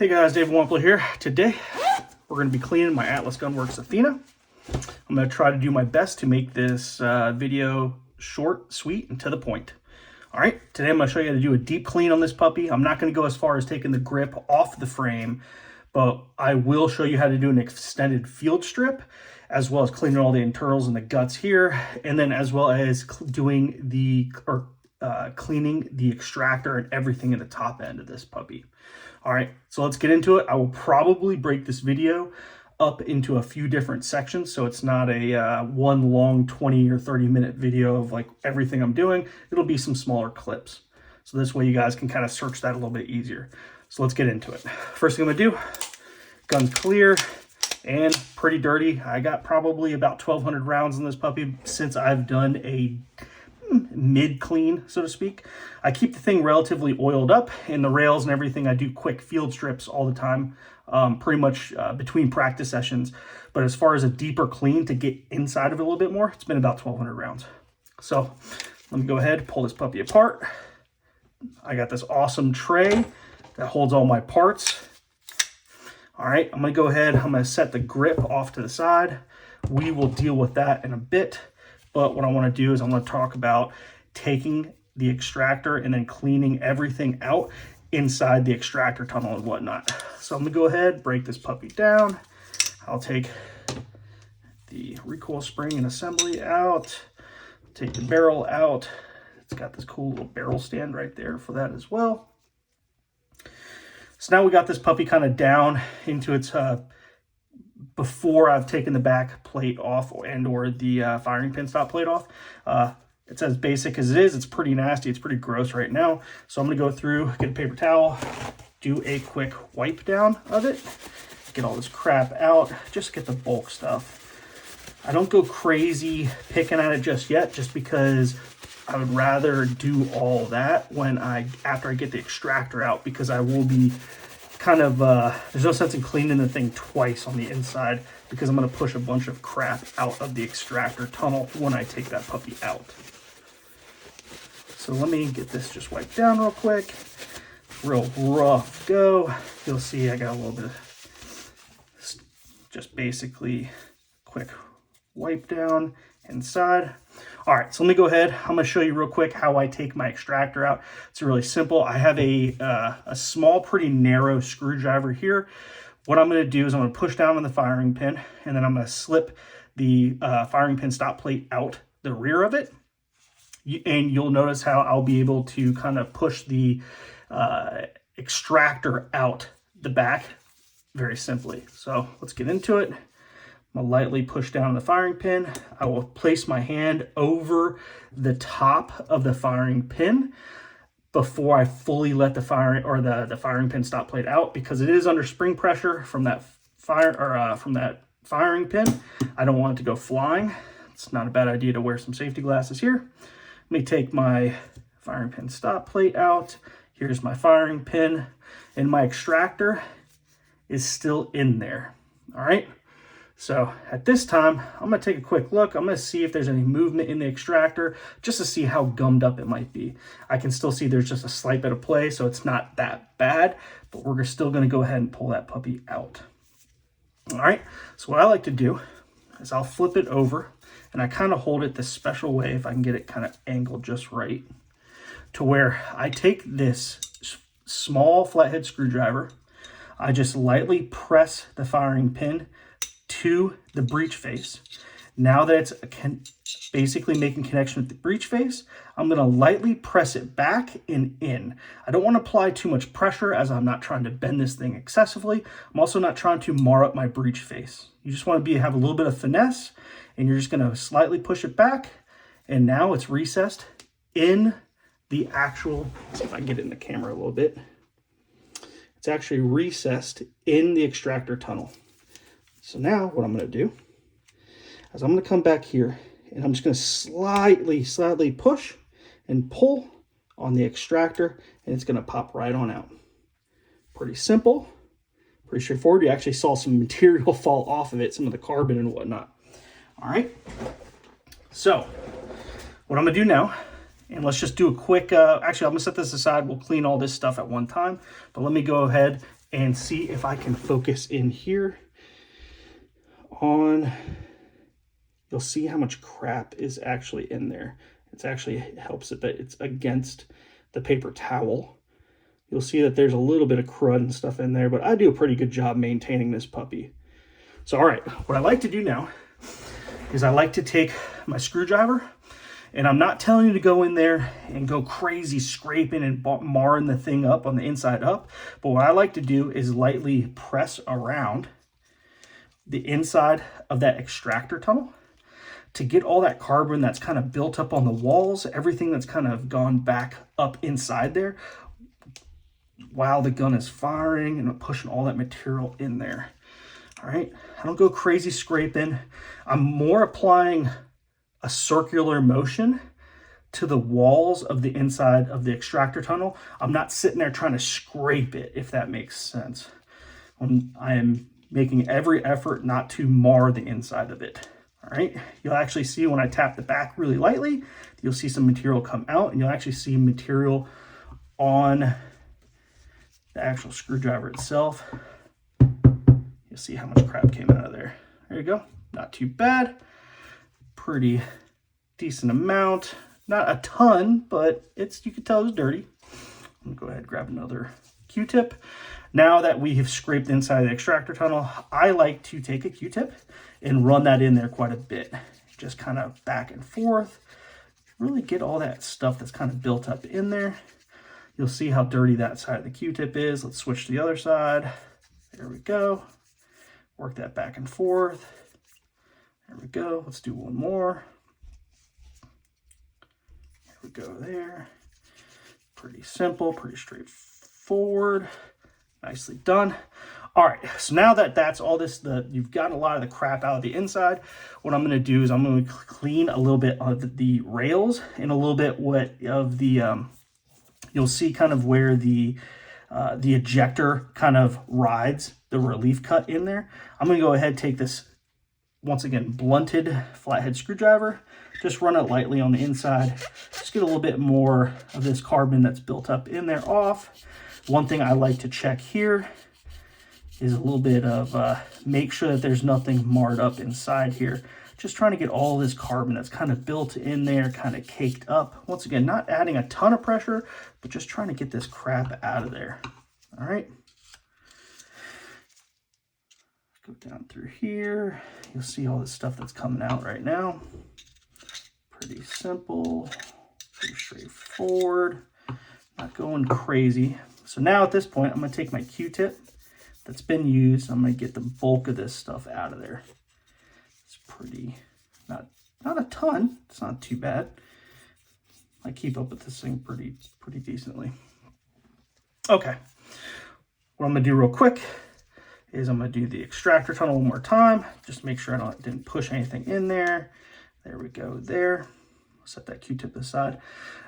Hey guys, Dave Wampler here. Today, we're going to be cleaning my Atlas Gunworks Athena. I'm going to try to do my best to make this video short, sweet, and to the point. All right, today I'm going to show you how to do a deep clean on this puppy. I'm not going to go as far as taking the grip off the frame, but I will show you how to do an extended field strip, as well as cleaning all the internals and the guts here, and then as well as doing cleaning the extractor and everything at the top end of this puppy. All right, so let's get into it. I will probably break this video up into a few different sections, so it's not a one long 20 or 30 minute video of like everything I'm doing. It'll be some smaller clips. So this way you guys can kind of search that a little bit easier. So let's get into it. First thing I'm gonna do, gun's clear and pretty dirty. I got probably about 1,200 rounds in this puppy since I've done a mid-clean, so to speak. I keep the thing relatively oiled up, and the rails and everything, I do quick field strips all the time, pretty much between practice sessions. But as far as a deeper clean to get inside of it a little bit more, it's been about 1,200 rounds. So let me go ahead, pull this puppy apart. I got this awesome tray that holds all my parts. All right, I'm gonna go ahead, I'm gonna set the grip off to the side. We will deal with that in a bit. But what I want to do is I'm going to talk about taking the extractor and then cleaning everything out inside the extractor tunnel and whatnot. So I'm going to go ahead, break this puppy down. I'll take the recoil spring and assembly out, take the barrel out. It's got this cool little barrel stand right there for that as well. So now we got this puppy kind of down into its before I've taken the back plate off and or the firing pin stop plate off. It's as basic as it is. It's pretty nasty. It's pretty gross right now. So I'm going to go through, get a paper towel, do a quick wipe down of it, get all this crap out, just get the bulk stuff. I don't go crazy picking at it just yet, just because I would rather do all that after I get the extractor out, because I will be kind of, there's no sense in cleaning the thing twice on the inside, because I'm going to push a bunch of crap out of the extractor tunnel when I take that puppy out. So let me get this just wiped down real quick. Real rough go. You'll see I got a little bit of just basically quick wipe down inside. All right, so let me go ahead. I'm going to show you real quick how I take my extractor out. It's really simple. I have a small, pretty narrow screwdriver here. What I'm going to do is I'm going to push down on the firing pin, and then I'm going to slip the firing pin stop plate out the rear of it. And you'll notice how I'll be able to kind of push the extractor out the back very simply. So let's get into it. I'm going to lightly push down the firing pin. I will place my hand over the top of the firing pin before I fully let the firing pin stop plate out, because it is under spring pressure from that firing pin. I don't want it to go flying. It's not a bad idea to wear some safety glasses here. Let me take my firing pin stop plate out. Here's my firing pin, and my extractor is still in there. All right. So at this time, I'm going to take a quick look. I'm going to see if there's any movement in the extractor, just to see how gummed up it might be. I can still see there's just a slight bit of play, so it's not that bad, but we're still going to go ahead and pull that puppy out. All right, so what I like to do is I'll flip it over, and I kind of hold it this special way, if I can get it kind of angled just right, to where I take this small flathead screwdriver, I just lightly press the firing pin to the breech face. Now that it's basically making connection with the breech face, I'm going to lightly press it back and in. I don't want to apply too much pressure, as I'm not trying to bend this thing excessively. I'm also not trying to mar up my breech face. You just want to have a little bit of finesse, and you're just going to slightly push it back, and now it's recessed in the actual, let's see if I can get it in the camera a little bit. It's actually recessed in the extractor tunnel. So now what I'm going to do is I'm going to come back here, and I'm just going to slightly push and pull on the extractor, and it's going to pop right on out. Pretty simple, pretty straightforward. You actually saw some material fall off of it, some of the carbon and whatnot. All right. So what I'm going to do now, and let's just do a quick, actually I'm going to set this aside. We'll clean all this stuff at one time, but let me go ahead and see if I can focus in here on, you'll see how much crap is actually in there. It's actually helps it that it's against the paper towel. You'll see that there's a little bit of crud and stuff in there, but I do a pretty good job maintaining this puppy. So, all right, what I like to do now is I like to take my screwdriver, and I'm not telling you to go in there and go crazy scraping and marring the thing up on the inside up, but what I like to do is lightly press around the inside of that extractor tunnel to get all that carbon that's kind of built up on the walls, everything that's kind of gone back up inside there while the gun is firing, and I'm pushing all that material in there. All right, I don't go crazy scraping. I'm more applying a circular motion to the walls of the inside of the extractor tunnel. I'm not sitting there trying to scrape it, if that makes sense. I am making every effort not to mar the inside of it. All right, you'll actually see when I tap the back really lightly, you'll see some material come out, and you'll actually see material on the actual screwdriver itself. You'll see how much crap came out of there. There you go. Not too bad. Pretty decent amount. Not a ton, but you can tell it's dirty. I'm gonna go ahead and grab another Q-tip. Now that we have scraped the inside of the extractor tunnel, I like to take a Q-tip and run that in there quite a bit. Just kind of back and forth. Really get all that stuff that's kind of built up in there. You'll see how dirty that side of the Q-tip is. Let's switch to the other side. There we go. Work that back and forth. There we go. Let's do one more. There we go there. Pretty simple, pretty straightforward. Nicely done. All right, so now that that's all this, you've gotten a lot of the crap out of the inside, what I'm going to do is I'm going to clean a little bit of the rails and a little bit of the, you'll see kind of where the ejector kind of rides the relief cut in there. I'm going to go ahead and take this, once again, blunted flathead screwdriver, just run it lightly on the inside, just get a little bit more of this carbon that's built up in there off. One thing I like to check here is a little bit of, make sure that there's nothing marred up inside here. Just trying to get all this carbon that's kind of built in there, kind of caked up. Once again, not adding a ton of pressure, but just trying to get this crap out of there. All right. Go down through here. You'll see all this stuff that's coming out right now. Pretty simple, pretty straightforward, not going crazy. So now at this point, I'm going to take my Q-tip that's been used. I'm going to get the bulk of this stuff out of there. It's pretty, not a ton. It's not too bad. I keep up with this thing pretty decently. Okay, what I'm going to do real quick is I'm going to do the extractor tunnel one more time. Just make sure I didn't push anything in there. There we go there. Set that Q-tip aside.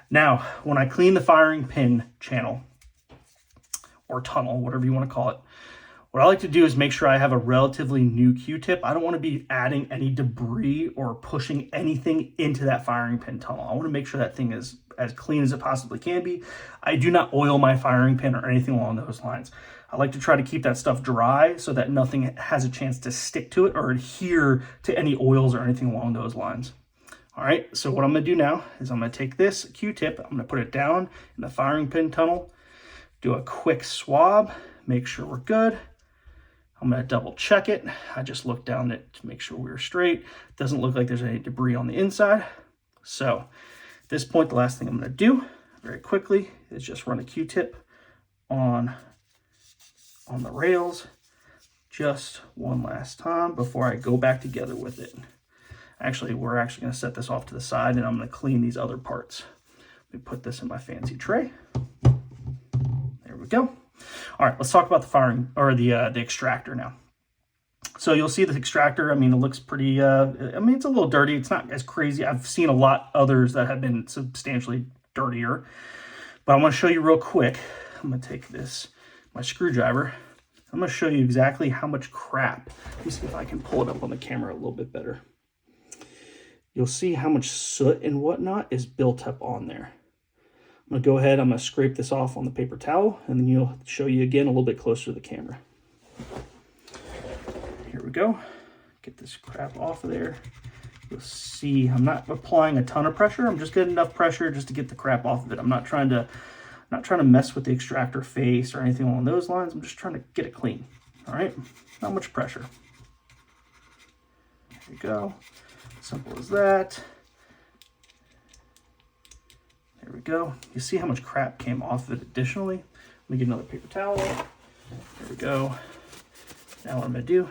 Now, when I clean the firing pin channel or tunnel, whatever you want to call it, what I like to do is make sure I have a relatively new Q-tip. I don't want to be adding any debris or pushing anything into that firing pin tunnel. I want to make sure that thing is as clean as it possibly can be. I do not oil my firing pin or anything along those lines. I like to try to keep that stuff dry so that nothing has a chance to stick to it or adhere to any oils or anything along those lines. All right, so what I'm going to do now is I'm going to take this Q-tip, I'm going to put it down in the firing pin tunnel, do a quick swab, make sure we're good. I'm going to double check it. I just looked down it to make sure we were straight. Doesn't look like there's any debris on the inside. So at this point, the last thing I'm going to do very quickly is just run a Q-tip on the rails just one last time before I go back together with it. Actually, we're actually going to set this off to the side, and I'm going to clean these other parts. Let me put this in my fancy tray. There we go. All right, let's talk about the firing or the extractor now. So you'll see the extractor. I mean, it looks pretty. I mean, it's a little dirty. It's not as crazy. I've seen a lot others that have been substantially dirtier, but I want to show you real quick. I'm going to take my screwdriver. I'm going to show you exactly how much crap. Let me see if I can pull it up on the camera a little bit better. You'll see how much soot and whatnot is built up on there. I'm I'm gonna go ahead, I'm gonna scrape this off on the paper towel, and then you'll show you again a little bit closer to the camera. Here we go. Get this crap off of there. You'll see I'm not applying a ton of pressure. I'm just getting enough pressure just to get the crap off of it. I'm not trying to mess with the extractor face or anything along those lines. I'm just trying to get it clean. All right, not much pressure. There you go. Simple as that. There we go. You see how much crap came off of it additionally. Let me get another paper towel. There we go. Now what I'm going to do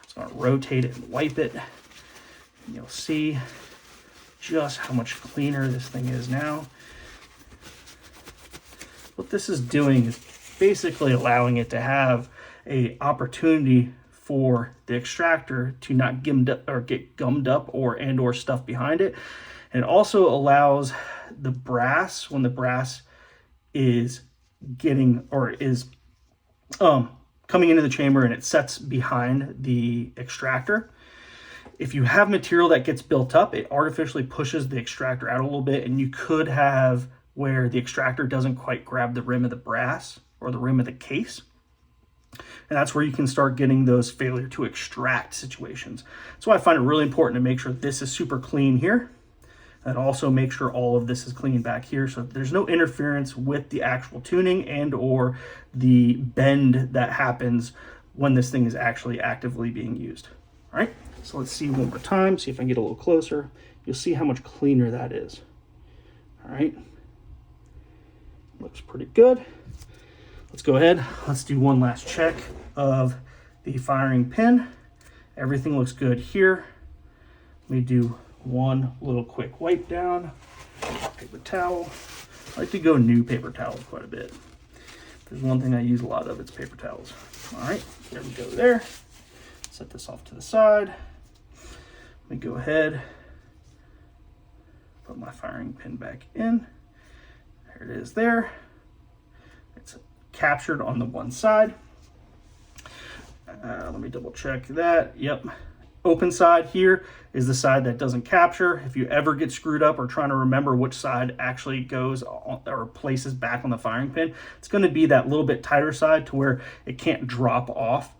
is I'm going to rotate it and wipe it. And you'll see just how much cleaner this thing is now. What this is doing is basically allowing it to have an opportunity for the extractor to not get gummed up or stuff behind it. And it also allows the brass, when the brass is getting or is coming into the chamber and it sets behind the extractor, if you have material that gets built up, it artificially pushes the extractor out a little bit, and you could have where the extractor doesn't quite grab the rim of the brass or the rim of the case. And that's where you can start getting those failure to extract situations. So I find it really important to make sure this is super clean here, and also make sure all of this is clean back here so there's no interference with the actual tuning and or the bend that happens when this thing is actually actively being used. All right, so let's see one more time, see if I can get a little closer. You'll see how much cleaner that is. All right, looks pretty good. Let's go ahead, let's do one last check of the firing pin. Everything looks good here. Let me do one little quick wipe down. Paper towel. I like to go new paper towels quite a bit. There's one thing I use a lot of, it's paper towels. All right, there we go there. Set this off to the side. Let me go ahead, put my firing pin back in. There it is there. It's captured on the one side. Let me double check that. Yep. Open side here is the side that doesn't capture. If you ever get screwed up or trying to remember which side actually goes on, or places back on the firing pin, it's going to be that little bit tighter side to where it can't drop off.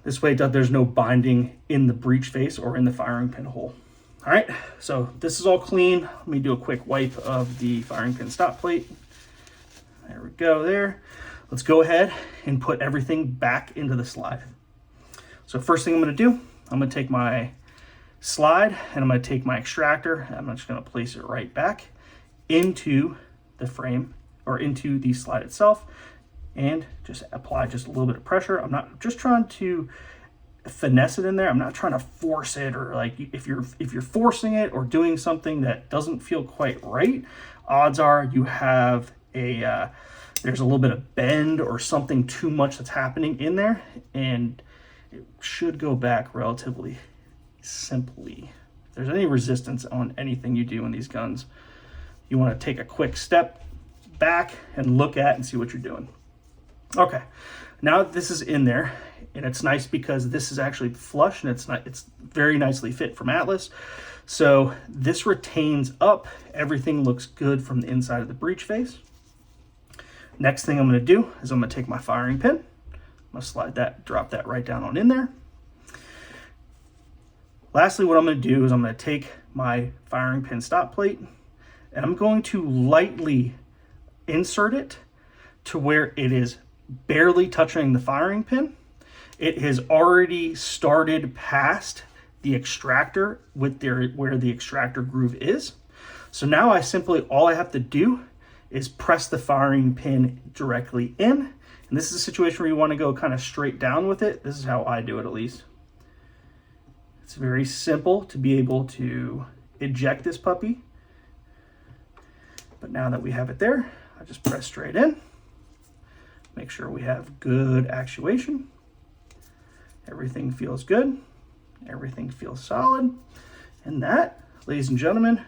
This way there's no binding in the breech face or in the firing pin hole. All right, so this is all clean. Let me do a quick wipe of the firing pin stop plate. There we go there. Let's go ahead and put everything back into the slide. So first thing I'm going to do, I'm going to take my slide and I'm going to take my extractor and I'm just going to place it right back into the frame or into the slide itself and just apply just a little bit of pressure. I'm not just trying to finesse it in there. I'm not trying to force it, or like if you're forcing it or doing something that doesn't feel quite right, odds are you have there's a little bit of bend or something too much that's happening in there, and it should go back relatively simply. If there's any resistance on anything you do in these guns, you want to take a quick step back and look at and see what you're doing. Okay, now this is in there, and it's nice because this is actually flush and it's very nicely fit from Atlas. So this retains up. Everything looks good from the inside of the breech face. Next thing I'm going to do is I'm going to take my firing pin. I'm going to slide that, drop that right down on in there. Lastly, what I'm going to do is I'm going to take my firing pin stop plate and I'm going to lightly insert it to where it is barely touching the firing pin. It has already started past the extractor with where the extractor groove is. So now all I have to do is press the firing pin directly in. And this is a situation where you want to go kind of straight down with it. This is how I do it, at least. It's very simple to be able to eject this puppy. But now that we have it there, I just press straight in. Make sure we have good actuation. Everything feels good. Everything feels solid. And that, ladies and gentlemen,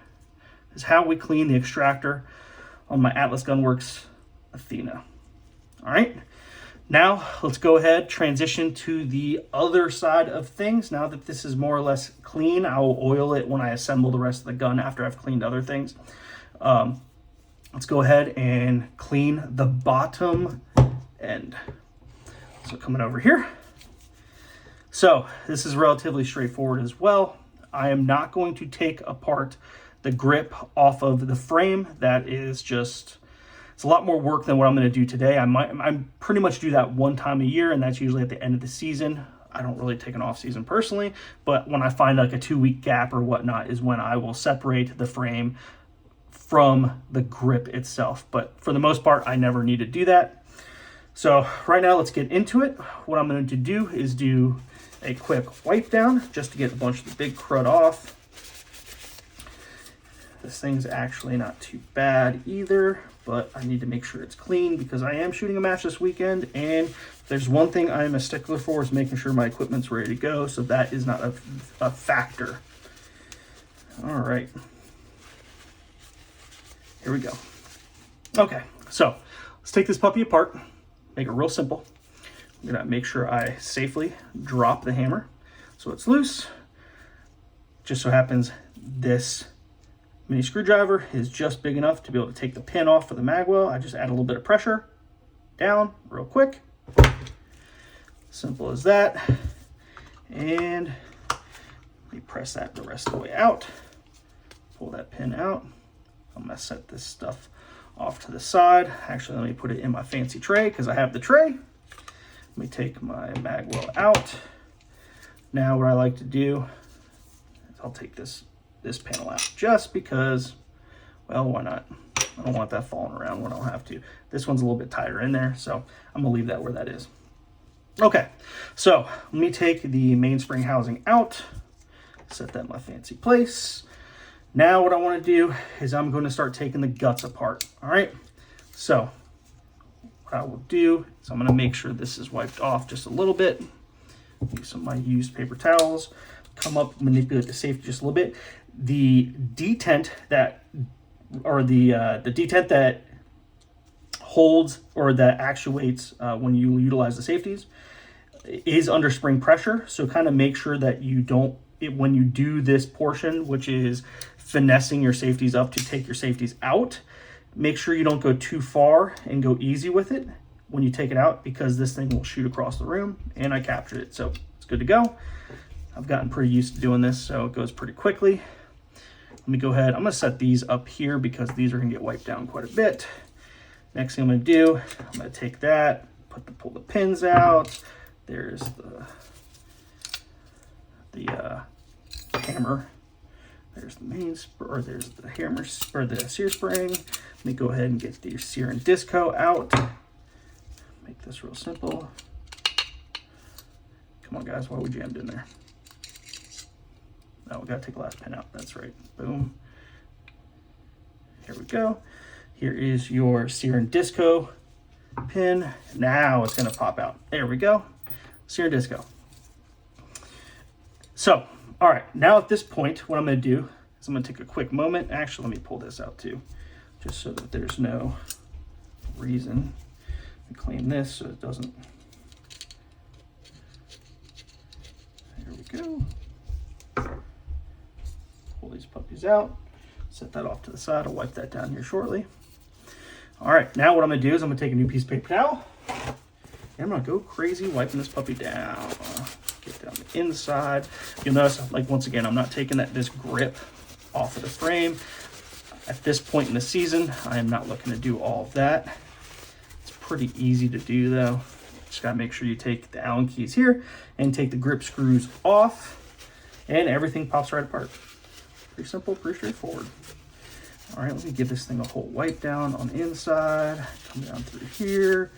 is how we clean the extractor on my Atlas Gunworks Athena. All right, now let's go ahead, transition to the other side of things. Now that this is more or less clean, I will oil it when I assemble the rest of the gun after I've cleaned other things. let's go ahead and clean the bottom end. So coming over here. So this is relatively straightforward as well. I am not going to take apart the grip off of the frame. That is just, it's a lot more work than what I'm going to do today. I pretty much do that one time a year, and that's usually at the end of the season. I don't really take an off season personally, but when I find like a 2-week gap or whatnot is when I will separate the frame from the grip itself. But for the most part, I never need to do that. So right now, let's get into it. What I'm going to do is do a quick wipe down just to get a bunch of the big crud off. This thing's actually not too bad either, but I need to make sure it's clean because I am shooting a match this weekend, and there's one thing I'm a stickler for is making sure my equipment's ready to go, so that is not a factor. All right. Here we go. Okay, so let's take this puppy apart, make it real simple. I'm gonna make sure I safely drop the hammer so it's loose. Just so happens this mini screwdriver is just big enough to be able to take the pin off for the magwell. I just add a little bit of pressure down real quick. Simple as that. And let me press that the rest of the way out. Pull that pin out. I'm gonna set this stuff off to the side. Actually, let me put it in my fancy tray because I have the tray. Let me take my magwell out. Now what I like to do is I'll take this panel out just because, well, why not? I don't want that falling around when I don't have to. This one's a little bit tighter in there, so I'm gonna leave that where that is. Okay, so let me take the mainspring housing out, set that in my fancy place. Now what I want to do is I'm going to start taking the guts apart. All right, so what I will do is I'm going to make sure this is wiped off just a little bit. Use some of my used paper towels. Come up, manipulate the safety just a little bit. The detent that, or the detent that holds or that actuates when you utilize the safeties is under spring pressure. So kind of make sure that you don't, when you do this portion, which is finessing your safeties up to take your safeties out, make sure you don't go too far and go easy with it when you take it out, because this thing will shoot across the room, and I captured it, so it's good to go. I've gotten pretty used to doing this, so it goes pretty quickly. Let me go ahead. I'm going to set these up here because these are going to get wiped down quite a bit. Next thing I'm going to do, I'm going to take that, pull the pins out. There's the hammer. There's the there's the hammer, or the sear spring. Let me go ahead and get the sear and disco out. Make this real simple. Come on, guys, why we jammed in there? Oh, we gotta take the last pin out. That's right. Boom. Here we go. Here is your sear and disco pin. Now it's gonna pop out. There we go. Sear and disco. So, all right, now at this point, what I'm gonna do is I'm gonna take a quick moment. Actually, let me pull this out too, just so that there's no reason to clean this so it doesn't. There we go. Pull these puppies out, set that off to the side. I'll wipe that down here shortly. All right, now what I'm gonna do is I'm gonna take a new piece of paper towel, and I'm gonna go crazy wiping this puppy down. Get down the inside. You'll notice, like, once again, I'm not taking this grip off of the frame. At this point in the season, I am not looking to do all of that. It's pretty easy to do though. Just gotta make sure you take the Allen keys here and take the grip screws off, and everything pops right apart. Pretty simple, pretty straightforward. All right, let me give this thing a whole wipe down on the inside. Come down through here.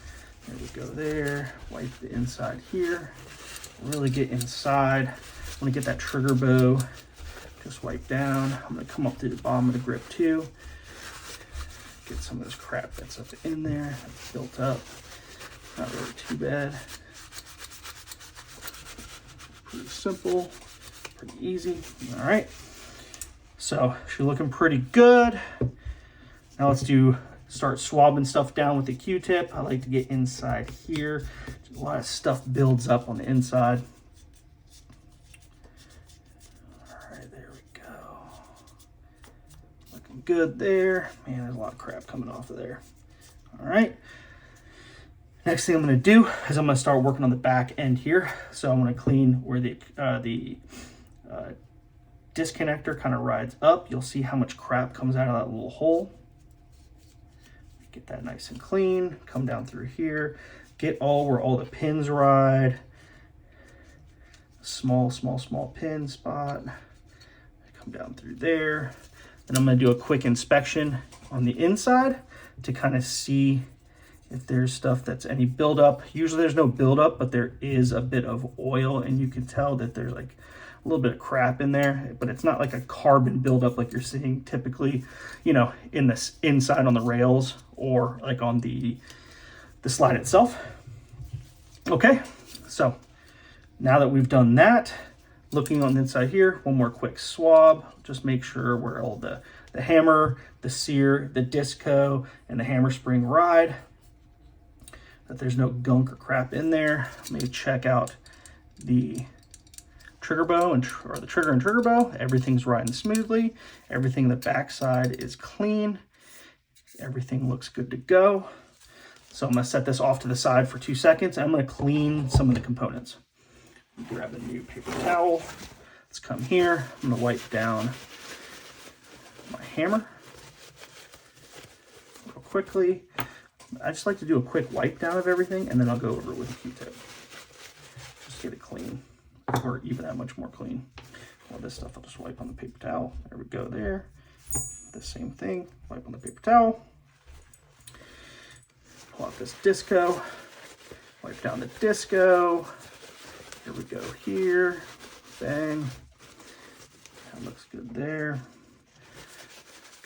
There we go there. Wipe the inside here. Really get inside. I want to get that trigger bow just wiped down. I'm going to come up to the bottom of the grip too. Get some of this crap that's up in there, that's built up. Not really too bad. Pretty simple, pretty easy. All right. So she's looking pretty good. Now let's start swabbing stuff down with the Q-tip. I like to get inside here. A lot of stuff builds up on the inside. All right, there we go. Looking good there. Man, there's a lot of crap coming off of there. All right. Next thing I'm going to do is I'm going to start working on the back end here. So I'm going to clean where the disconnector kind of rides up. You'll see how much crap comes out of that little hole. Get that nice and clean. Come down through here. Get where all the pins ride. Small pin spot. Come down through there. And I'm going to do a quick inspection on the inside to kind of see if there's stuff that's any buildup. Usually there's no buildup, but there is a bit of oil, and you can tell that there's like a little bit of crap in there, but it's not like a carbon buildup like you're seeing typically, you know, in this inside on the rails or like on the slide itself. Okay, so now that we've done that, looking on the inside here, one more quick swab. Just make sure where all the hammer, the sear, the disco, and the hammer spring ride, that there's no gunk or crap in there. Let me check out the trigger bow or the trigger and trigger bow. Everything's riding smoothly. Everything in the backside is clean. Everything looks good to go. So I'm gonna set this off to the side for 2 seconds. And I'm gonna clean some of the components. Grab a new paper towel. Let's come here. I'm gonna wipe down my hammer real quickly. I just like to do a quick wipe down of everything, and then I'll go over it with a Q-tip. Just get it clean, or even that much more clean. All this stuff I'll just wipe on the paper towel. There we go there. The same thing, wipe on the paper towel. Pull out this disco, wipe down the disco. Here we go here, bang. That looks good there.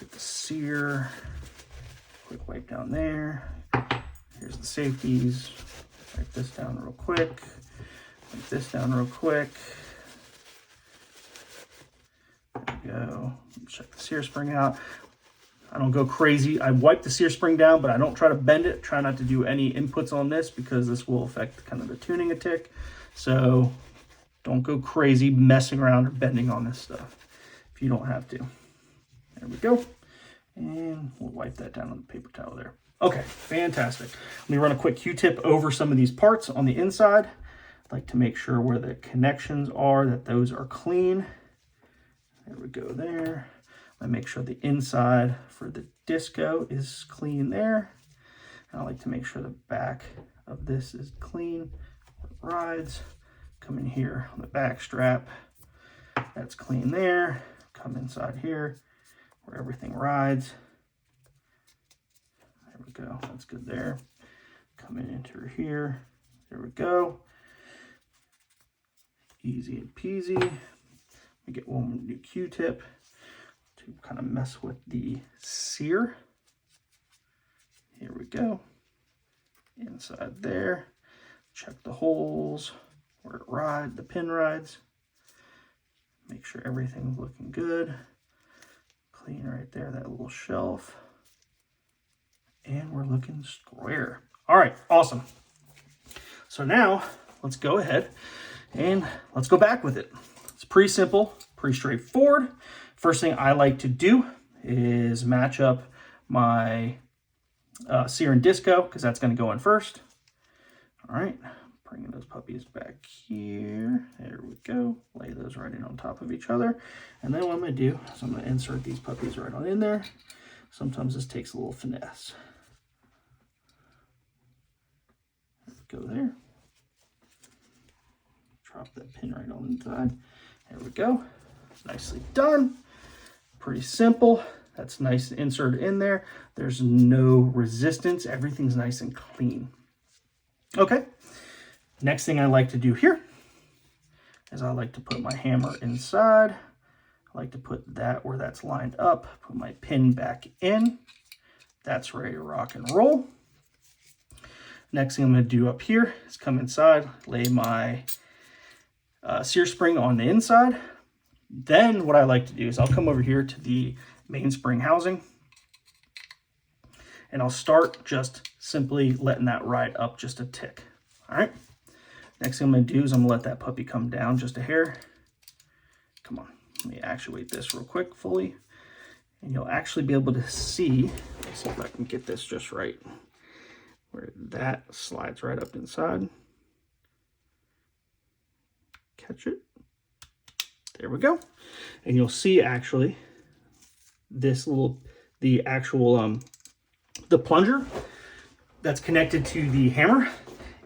Get the sear, quick wipe down there. Here's the safeties. Wipe this down real quick. Wipe this down real quick. There we go. Check the sear spring out. I don't go crazy. I wipe the sear spring down, but I don't try to bend it. Try not to do any inputs on this because this will affect kind of the tuning a tick. So don't go crazy messing around or bending on this stuff if you don't have to. There we go. And we'll wipe that down on the paper towel there. Okay, fantastic. Let me run a quick Q-tip over some of these parts on the inside. I'd like to make sure where the connections are, that those are clean. There we go there. I make sure the inside for the disco is clean there. And I like to make sure the back of this is clean. It rides. Come in here on the back strap. That's clean there. Come inside here where everything rides. There we go. That's good there. Come in into here. There we go. Easy and peasy. Let me get one new Q-tip to kind of mess with the sear. Here we go. Inside there. Check the holes where it rides, the pin rides. Make sure everything's looking good. Clean right there, that little shelf. And we're looking square. All right, awesome. So now let's go ahead and let's go back with it. It's pretty simple, pretty straightforward. First thing I like to do is match up my sear and disco, because that's going to go in first. All right, bringing those puppies back here. There we go. Lay those right in on top of each other. And then what I'm going to do is I'm going to insert these puppies right on in there. Sometimes this takes a little finesse. There we go there. Drop that pin right on the inside. There we go. Nicely done. Pretty simple. That's nice and inserted in there. There's no resistance. Everything's nice and clean. Okay. Next thing I like to do here is I like to put my hammer inside. I like to put that where that's lined up. Put my pin back in. That's ready to rock and roll. Next thing I'm going to do up here is come inside, lay my sear spring on the inside. Then what I like to do is I'll come over here to the mainspring housing, and I'll start just simply letting that ride up just a tick. All right. Next thing I'm going to do is I'm going to let that puppy come down just a hair. Come on. Let me actuate this real quick fully. And you'll actually be able to see, let's see if I can get this just right, where that slides right up inside. Catch it. There we go. And you'll see actually this little, the actual, the plunger that's connected to the hammer.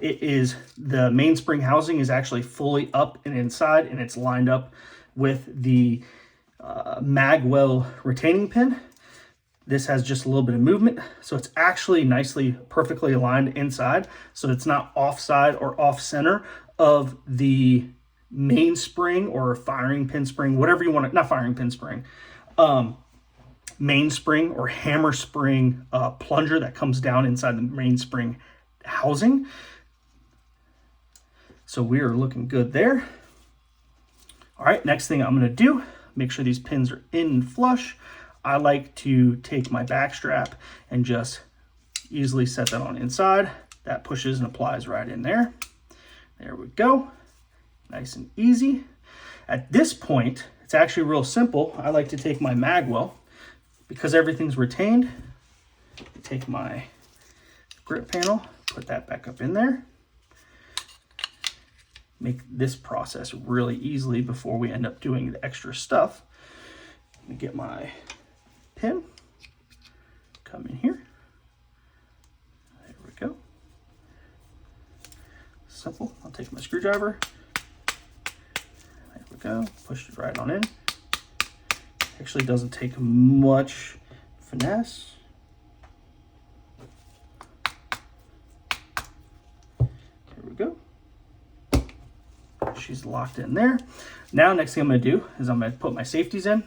It is, the mainspring housing is actually fully up and inside, and it's lined up with the magwell retaining pin. This has just a little bit of movement, so it's actually nicely, perfectly aligned inside, so it's not offside or off center of the mainspring or firing pin spring, whatever you want to, not firing pin spring, mainspring or hammer spring plunger that comes down inside the mainspring housing. So we are looking good there. All right, next thing I'm going to do, make sure these pins are in flush. I like to take my back strap and just easily set that on inside. That pushes and applies right in there. There we go. Nice and easy. At this point, it's actually real simple. I like to take my magwell, because everything's retained, take my grip panel, put that back up in there. Make this process really easily before we end up doing the extra stuff. Let me get my pin, come in here. There we go. Simple. I'll take my screwdriver. There we go. Push it right on in. Actually doesn't take much finesse. Here we go. She's locked in there. Now next thing I'm going to do is I'm going to put my safeties in.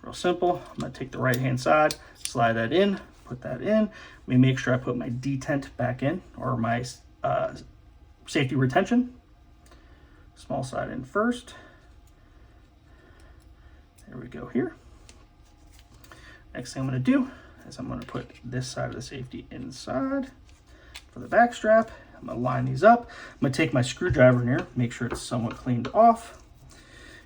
Real simple. I'm going to take the right hand side, slide that in, put that in. Let me make sure I put my detent back in, or my safety retention. Small side in first. There we go here. Next thing I'm going to do is I'm going to put this side of the safety inside for the back strap. I'm going to line these up. I'm going to take my screwdriver in here, make sure it's somewhat cleaned off.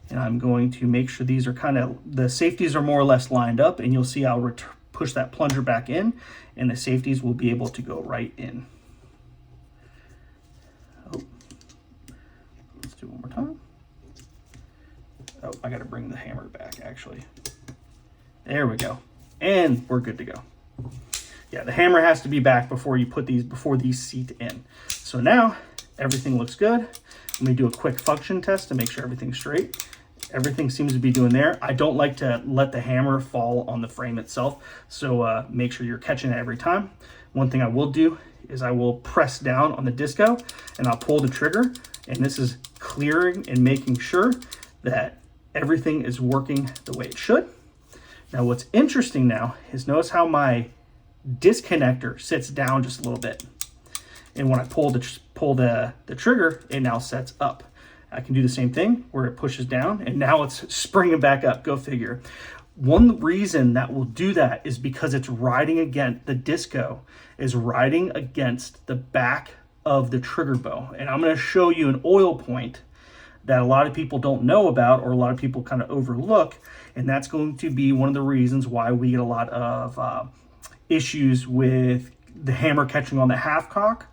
And I'm going to make sure these are kind of, the safeties are more or less lined up, and you'll see I'll push that plunger back in, and the safeties will be able to go right in. Oh. Let's do it one more time. Oh, I got to bring the hammer back actually. There we go. And we're good to go. Yeah, the hammer has to be back before you put these, before these seat in. So now everything looks good. Let me do a quick function test to make sure everything's straight. Everything seems to be doing there. I don't like to let the hammer fall on the frame itself, so make sure you're catching it every time. One thing I will do is I will press down on the disco and I'll pull the trigger, and this is clearing and making sure that everything is working the way it should. Now what's interesting now is notice how my disconnector sits down just a little bit, and when I pull the trigger, it now sets up. I can do the same thing where it pushes down and now it's springing back up. Go figure. One reason that will do that is because it's riding against, the disco is riding against the back of the trigger bow. And I'm going to show you an oil point that a lot of people don't know about, or a lot of people kind of overlook, and that's going to be one of the reasons why we get a lot of issues with the hammer catching on the half cock,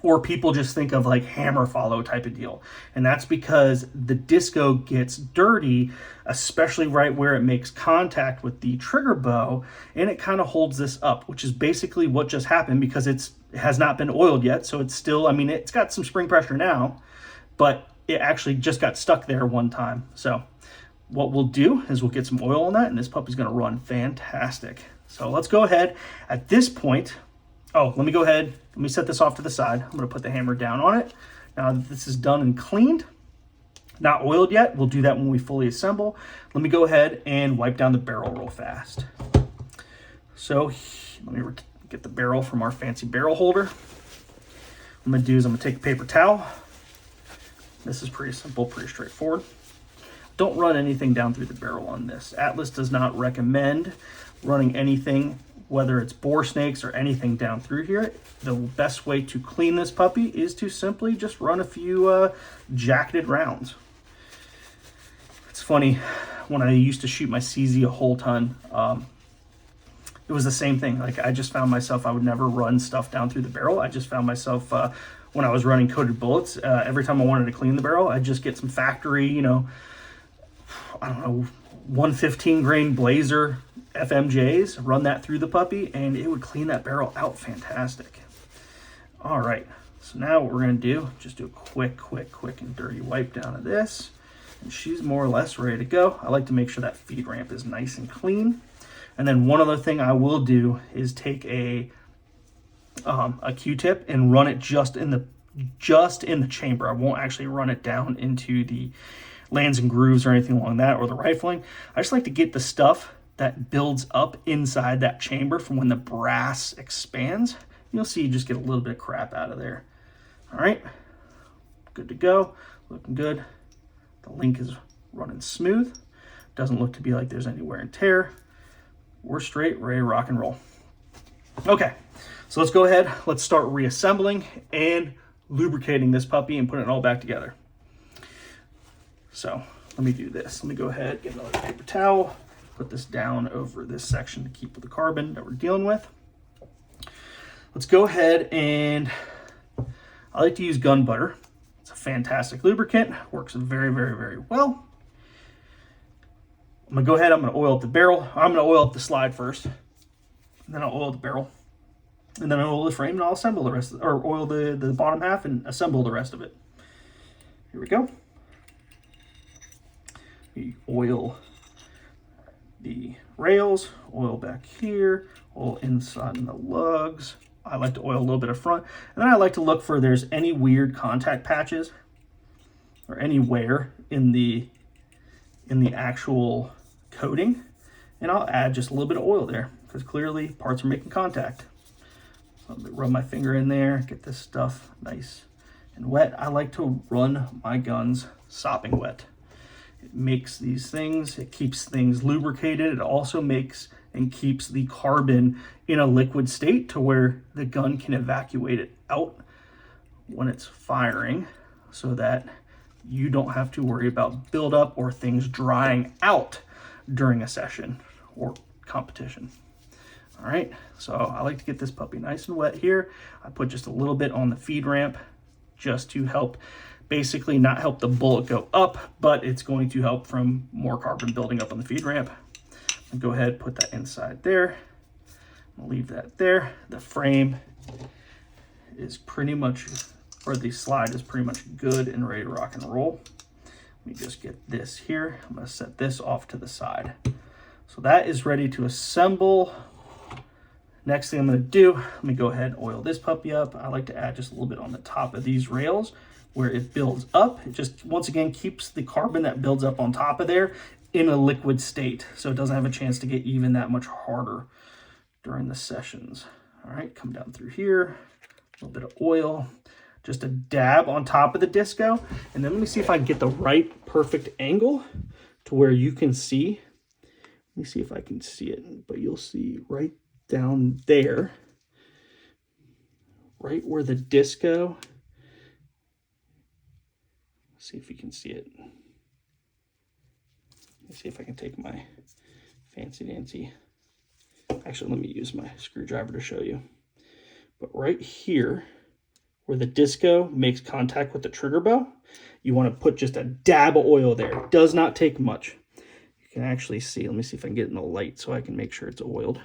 or people just think of like hammer follow type of deal. And that's because the disco gets dirty, especially right where it makes contact with the trigger bow, and it kind of holds this up, which is basically what just happened, because it has not been oiled yet. So it's still, I mean, it's got some spring pressure now, but it actually just got stuck there one time. So what we'll do is we'll get some oil on that, and this puppy's going to run fantastic. So let's go ahead at this point. Oh, let me go ahead. Let me set this off to the side. I'm going to put the hammer down on it. Now that this is done and cleaned, not oiled yet, we'll do that when we fully assemble. Let me go ahead and wipe down the barrel real fast. So let me get the barrel from our fancy barrel holder. What I'm going to do is I'm going to take a paper towel. This is pretty simple, pretty straightforward. Don't run anything down through the barrel on this. Atlas does not recommend running anything, whether it's bore snakes or anything down through here. The best way to clean this puppy is to simply just run a few jacketed rounds. It's funny, when I used to shoot my CZ a whole ton, it was the same thing. Like I just found myself, I would never run stuff down through the barrel. I just found myself, when I was running coated bullets, every time I wanted to clean the barrel, I'd just get some factory, you know, I don't know, 115 grain Blazer FMJs, run that through the puppy, and it would clean that barrel out fantastic. All right, so now what we're gonna do, just do a quick and dirty wipe down of this, and she's more or less ready to go. I like to make sure that feed ramp is nice and clean. And then one other thing I will do is take a Q-tip and run it just in the chamber. I won't actually run it down into the lands and grooves or anything along that, or the rifling. I just like to get the stuff that builds up inside that chamber from when the brass expands. You'll see you just get a little bit of crap out of there. All right, good to go, looking good. The link is running smooth. Doesn't look to be like there's any wear and tear. We're straight, ready to rock and roll. Okay, so let's go ahead. Let's start reassembling and lubricating this puppy and putting it all back together. So let me do this. Let me go ahead, get another paper towel, put this down over this section to keep with the carbon that we're dealing with. Let's go ahead, and I like to use gun butter. It's a fantastic lubricant, works very well. I'm gonna go ahead, I'm gonna oil up the barrel. I'm gonna oil up the slide first, and then I'll oil the barrel, and then I'll oil the frame, and I'll assemble the rest, or oil the bottom half and assemble the rest of it. Here we go. We oil the rails, oil back here, oil inside in the lugs. I like to oil a little bit of front, and then I like to look for there's any weird contact patches or any wear in the actual coating, and I'll add just a little bit of oil there because clearly parts are making contact. So let me rub my finger in there, get this stuff nice and wet. I like to run my guns sopping wet. It makes these things, it keeps things lubricated. It also makes and keeps the carbon in a liquid state to where the gun can evacuate it out when it's firing, so that you don't have to worry about buildup or things drying out during a session or competition. All right, so I like to get this puppy nice and wet here. I put just a little bit on the feed ramp just to help, basically not help the bullet go up, but it's going to help from more carbon building up on the feed ramp. I'll go ahead, put that inside there. I'll leave that there. The frame is pretty much, or the slide is pretty much good and ready to rock and roll. Let me just get this here. I'm gonna set this off to the side. So that is ready to assemble. Next thing I'm gonna do, let me go ahead and oil this puppy up. I like to add just a little bit on the top of these rails where it builds up. It just, once again, keeps the carbon that builds up on top of there in a liquid state, so it doesn't have a chance to get even that much harder during the sessions. All right, come down through here, a little bit of oil, just a dab on top of the disco, and then let me see if I can get the right perfect angle to where you can see. Let me see if I can see it, but you'll see right down there, right where the disco, see if you can see it. Let's see if I can take my fancy dancy. Actually, let me use my screwdriver to show you. But right here, where the disco makes contact with the trigger bow, you want to put just a dab of oil there. It does not take much. You can actually see, let me see if I can get in the light so I can make sure it's oiled.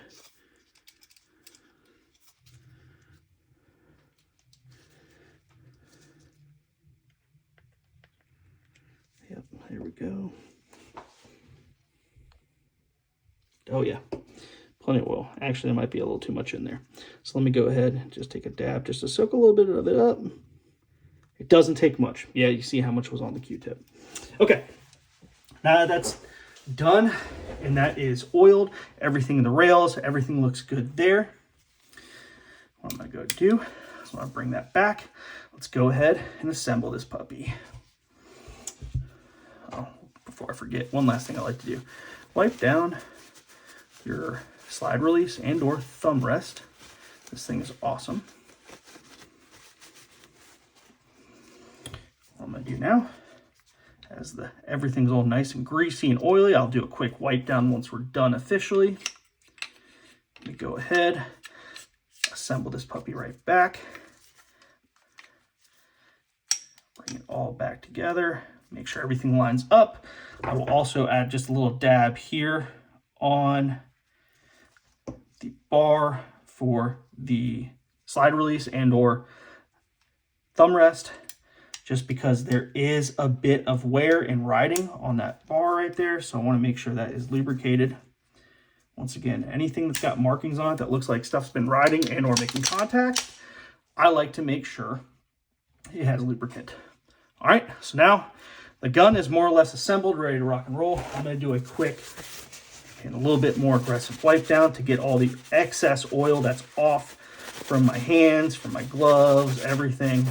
Yep, here we go. Oh yeah, plenty of oil. Actually, there might be a little too much in there. So let me go ahead and just take a dab just to soak a little bit of it up. It doesn't take much. Yeah, you see how much was on the Q-tip. Okay, now that's done and that is oiled. Everything in the rails, everything looks good there. What I'm gonna go do is I'm gonna bring that back. Let's go ahead and assemble this puppy. Oh, before I forget, one last thing I like to do. Wipe down your slide release and or thumb rest. This thing is awesome. What I'm gonna do now, as everything's all nice and greasy and oily. I'll do a quick wipe down once we're done officially. Let me go ahead, assemble this puppy right back. Bring it all back together. Make sure everything lines up. I will also add just a little dab here on the bar for the slide release and or thumb rest, just because there is a bit of wear and riding on that bar right there. So I want to make sure that is lubricated. Once again, anything that's got markings on it that looks like stuff's been riding and or making contact, I like to make sure it has lubricant. All right, so now the gun is more or less assembled, ready to rock and roll. I'm going to do a quick and a little bit more aggressive wipe down to get all the excess oil that's off from my hands, from my gloves, everything.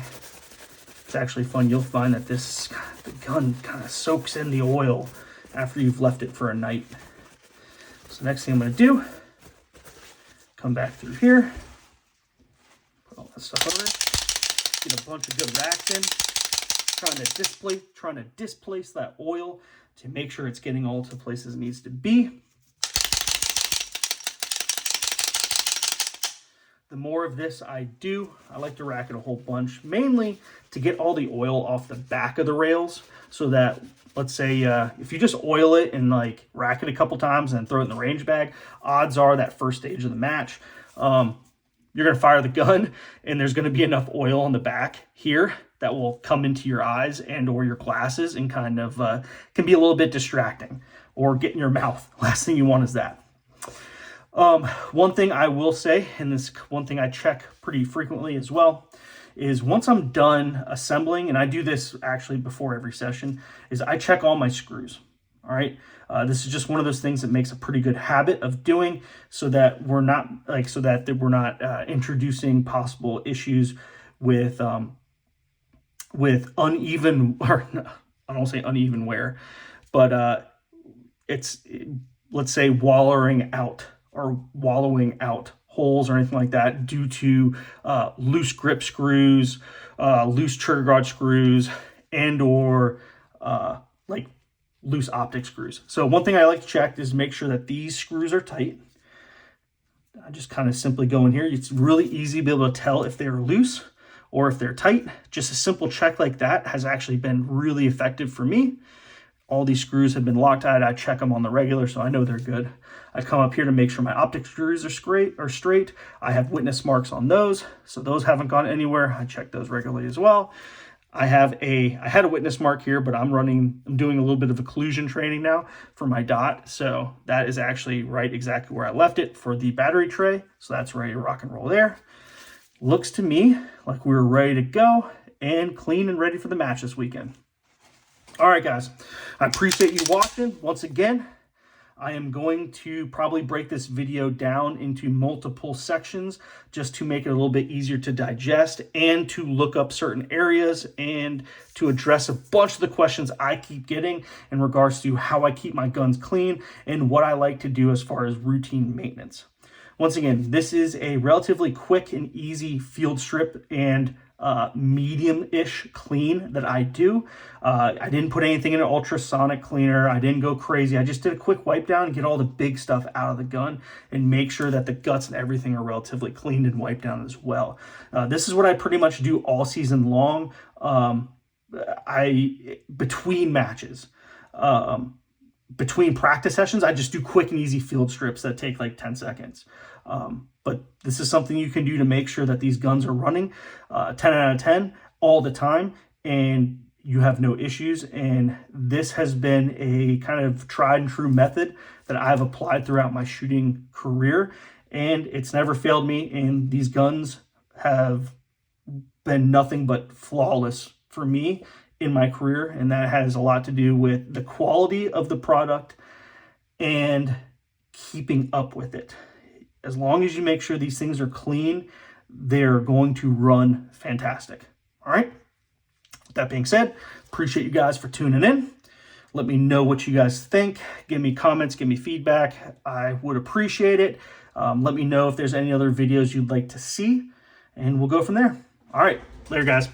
It's actually fun. You'll find that the gun kind of soaks in the oil after you've left it for a night. So next thing I'm going to do, come back through here, put all this stuff over there, get a bunch of good racks in. Trying to displace that oil to make sure it's getting all to the places it needs to be. The more of this I do, I like to rack it a whole bunch, mainly to get all the oil off the back of the rails, so that, let's say, if you just oil it and like rack it a couple times and then throw it in the range bag, odds are that first stage of the match, you're going to fire the gun and there's going to be enough oil on the back here that will come into your eyes and or your glasses and kind of can be a little bit distracting or get in your mouth. Last thing you want is that. One thing I will say, and this one thing I check pretty frequently as well, is once I'm done assembling, and I do this actually before every session, is I check all my screws. All right. This is just one of those things that makes a pretty good habit of doing, so that we're not introducing possible issues with uneven, or I don't say uneven wear, but let's say wallowing out holes or anything like that due to loose grip screws, loose trigger guard screws, and or like loose optic screws. So one thing I like to check is make sure that these screws are tight. I just kind of simply go in here. It's really easy to be able to tell if they're loose or if they're tight. Just a simple check like that has actually been really effective for me. All these screws have been Loctite. I check them on the regular, so I know they're good. I come up here to make sure my optic screws are straight. I have witness marks on those, so those haven't gone anywhere. I check those regularly as well. I had a witness mark here, but I'm doing a little bit of occlusion training now for my dot. So that is actually right exactly where I left it for the battery tray. So that's ready to rock and roll there. Looks to me like we're ready to go and clean and ready for the match this weekend. All right, guys, I appreciate you watching. Once again, I am going to probably break this video down into multiple sections just to make it a little bit easier to digest and to look up certain areas and to address a bunch of the questions I keep getting in regards to how I keep my guns clean and what I like to do as far as routine maintenance. Once again, this is a relatively quick and easy field strip and medium-ish clean that I do. I didn't put anything in an ultrasonic cleaner. I didn't go crazy. I just did a quick wipe down and get all the big stuff out of the gun and make sure that the guts and everything are relatively cleaned and wiped down as well. This is what I pretty much do all season long. Between matches, between practice sessions, I just do quick and easy field strips that take like 10 seconds. But this is something you can do to make sure that these guns are running 10 out of 10 all the time and you have no issues. And this has been a kind of tried and true method that I've applied throughout my shooting career, and it's never failed me. And these guns have been nothing but flawless for me in my career. And that has a lot to do with the quality of the product and keeping up with it. As long as you make sure these things are clean, they're going to run fantastic. All right. With that being said, appreciate you guys for tuning in. Let me know what you guys think. Give me comments, give me feedback. I would appreciate it. Let me know if there's any other videos you'd like to see, and we'll go from there. All right. Later, guys.